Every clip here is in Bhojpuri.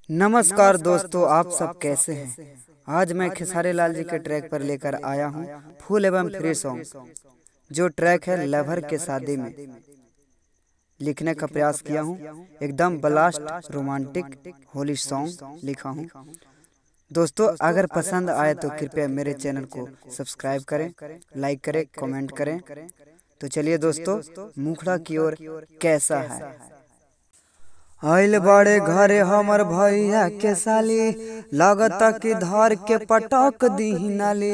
नमस्कार दोस्तों, आप सब कैसे हैं। आज मैं खेसारी लाल जी के ट्रैक पर लेकर आया हूं फुल एवं फ्री सॉन्ग। जो ट्रैक है लवर के शादी में लिखने का प्रयास किया हूं। एकदम ब्लास्ट रोमांटिक होली सॉन्ग लिखा हूं। दोस्तों, अगर पसंद आए तो कृपया मेरे चैनल को सब्सक्राइब करें, लाइक करें, कमेंट करें। तो चलिए दोस्तों, मुखड़ा की ओर कैसा है। आइल बड़े घरे हमर भैया के साली, लगता कि धर के पटक दी नाली।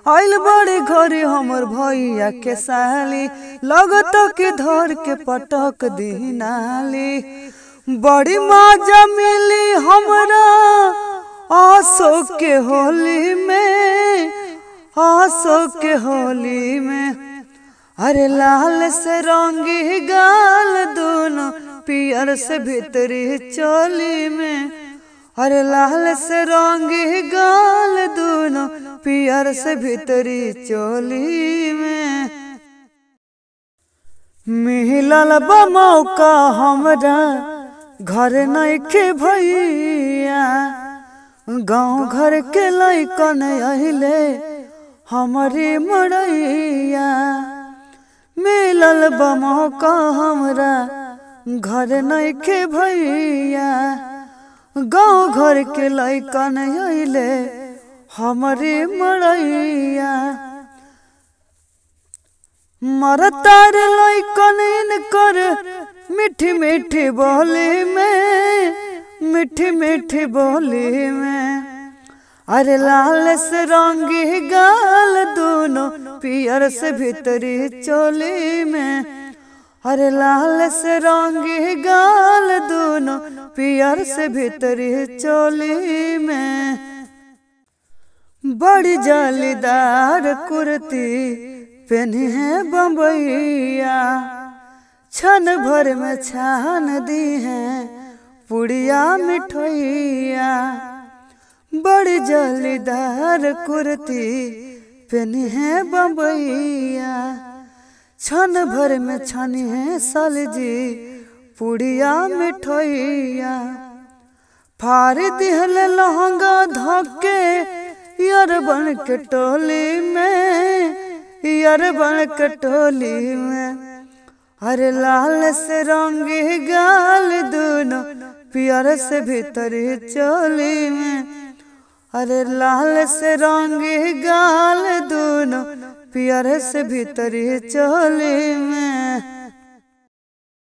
आइल बड़े घरे हमर भैया के साली, लगता कि धर के पटक दी नाली। बड़ी मजा मिली हमरा आसो के होली में, आसो के होली में। अरे लाल से रंगी गाल दोनों, पियर से भीतरी चोली में। अरे लाल से रंगी गाल दोनों, पियर से भीतरी चोली में। मिलल बा मौका हमरा घर नइखे भैया, गाँव घर के लइकन अहिले हमारी मड़ैया। मिलल बा मौका हमरा घर नइखे भैया, गाँव घर के लइकन अहिले हमारी मड़ैया। मरतार लइकन इनकर मीठी मीठी बोली में, मीठी मीठी बोली में। अरे लाल से रंगी गाल दोनों, पियर से भीतरी चोली में। अरे लाल से रंगी गाल दोनों, पियर से भीतरी चोली में। बड़ी जालीदार कुर्ती पहनी है बम्बैया, छन भर में छान दी है पुड़िया मिठैया। बड़ी जालीदार कुर्ती पहनी है बम्बैया, छन भर में छनी है सलजी पुड़िया मिठैया। फाड़ दिहल लहंगा धके यार बन के टोली में, यार बन के टोली में। अरे लाल से रंगी गाल दोनों, पियर से भीतरी चोली में। अरे लाल से रंगी गाल दोनों, पियर से भीतरी चोली में।